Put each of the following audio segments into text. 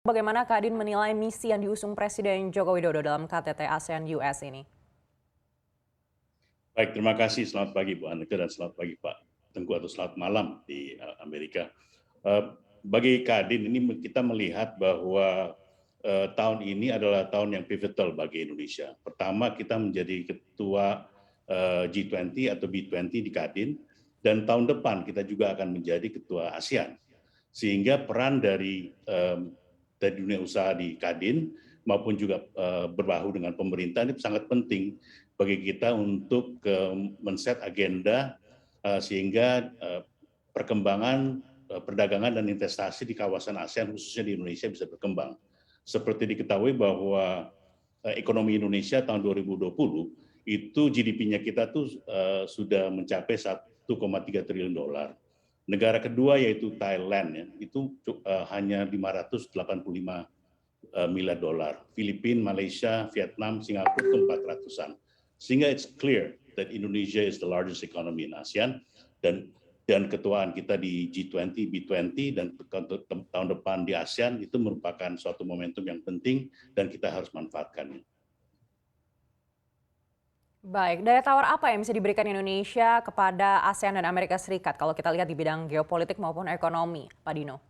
Bagaimana Kadin menilai misi yang diusung Presiden Joko Widodo dalam KTT ASEAN-US ini? Baik, terima kasih. Selamat pagi Bu Anneke dan selamat pagi Pak Tengku atau selamat malam di Amerika. Bagi Kadin ini kita melihat bahwa tahun ini adalah tahun yang pivotal bagi Indonesia. Pertama, kita menjadi ketua G20 atau B20 di Kadin, dan tahun depan kita juga akan menjadi ketua ASEAN. Sehingga peran dari dunia usaha di Kadin maupun juga berbahu dengan pemerintah ini sangat penting bagi kita untuk men-set agenda sehingga perkembangan perdagangan dan investasi di kawasan ASEAN khususnya di Indonesia bisa berkembang. Seperti diketahui bahwa ekonomi Indonesia tahun 2020 itu GDP-nya kita tuh sudah mencapai 1,3 triliun dolar. Negara kedua yaitu Thailand ya, itu hanya 585 miliar dolar. Filipina, Malaysia, Vietnam, Singapura itu 400-an. Sehingga it's clear that Indonesia is the largest economy in ASEAN, dan ketuaan kita di G20, B20 dan tahun depan di ASEAN itu merupakan suatu momentum yang penting dan kita harus manfaatkannya. Baik, daya tawar apa yang bisa diberikan Indonesia kepada ASEAN dan Amerika Serikat kalau kita lihat di bidang geopolitik maupun ekonomi, Pak Dino?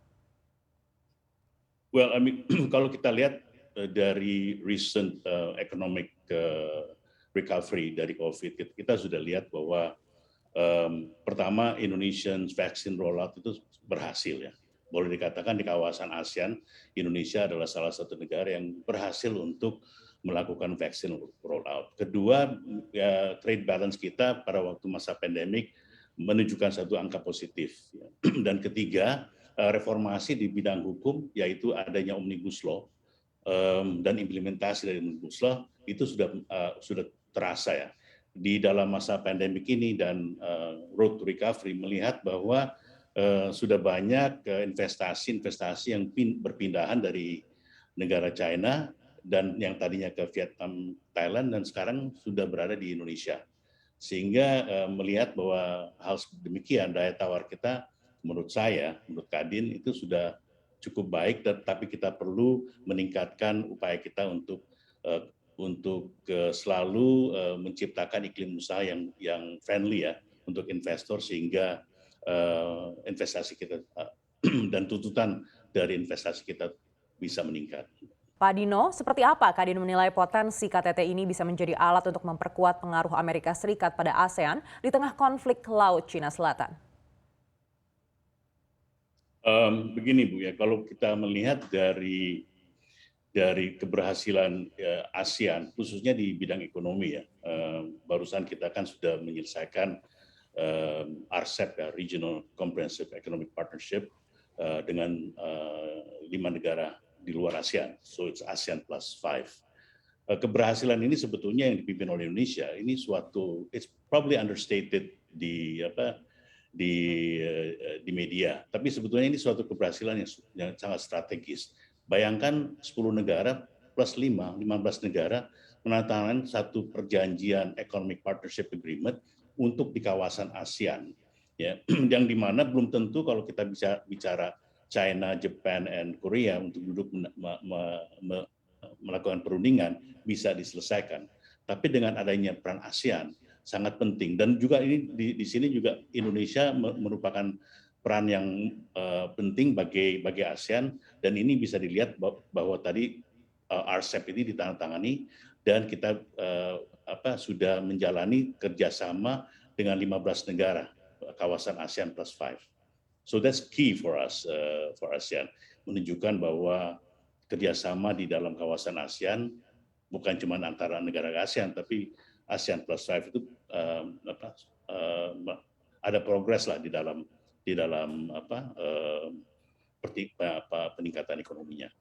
Well, kalau kita lihat dari recent economic recovery dari COVID, kita sudah lihat bahwa pertama Indonesian vaccine rollout itu berhasil ya. Boleh dikatakan di kawasan ASEAN, Indonesia adalah salah satu negara yang berhasil untuk melakukan vaksin rollout. Kedua, ya, trade balance kita pada waktu masa pandemik menunjukkan satu angka positif. Ya. Dan ketiga, reformasi di bidang hukum, yaitu adanya Omnibus Law dan implementasi dari Omnibus Law itu sudah terasa ya di dalam masa pandemik ini, dan road to recovery melihat bahwa sudah banyak investasi yang berpindahan dari negara China dan yang tadinya ke Vietnam, Thailand, dan sekarang sudah berada di Indonesia. Sehingga melihat bahwa hal demikian, daya tawar kita menurut saya, menurut Kadin itu sudah cukup baik, tapi kita perlu meningkatkan upaya kita untuk selalu menciptakan iklim usaha yang friendly ya untuk investor, sehingga investasi kita dan tuntutan dari investasi kita bisa meningkat. Pak Dino, seperti apa Kadin menilai potensi KTT ini bisa menjadi alat untuk memperkuat pengaruh Amerika Serikat pada ASEAN di tengah konflik Laut Cina Selatan? Begini Bu ya, kalau kita melihat dari keberhasilan ASEAN khususnya di bidang ekonomi ya, barusan kita kan sudah menyelesaikan RCEP ya, Regional Comprehensive Economic Partnership dengan 5 negara di luar ASEAN, so it's ASEAN plus 5. Keberhasilan ini sebetulnya yang dipimpin oleh Indonesia ini it's probably understated di media, tapi sebetulnya ini suatu keberhasilan yang sangat strategis. Bayangkan 10 negara plus 15 negara menandatangani satu perjanjian Economic Partnership Agreement untuk di kawasan ASEAN, ya, yang dimana belum tentu kalau kita bisa bicara China, Japan, and Korea untuk duduk melakukan perundingan bisa diselesaikan. Tapi dengan adanya peran ASEAN sangat penting, dan juga ini di sini juga Indonesia merupakan peran yang penting bagi ASEAN, dan ini bisa dilihat bahwa tadi RCEP ini ditandatangani dan kita sudah menjalani kerjasama dengan 15 negara kawasan ASEAN plus 5. So that's key for us, for ASEAN, menunjukkan bahwa kerjasama di dalam kawasan ASEAN bukan cuma antara negara ASEAN, tapi ASEAN plus 5 itu ada progres lah di dalam peningkatan ekonominya.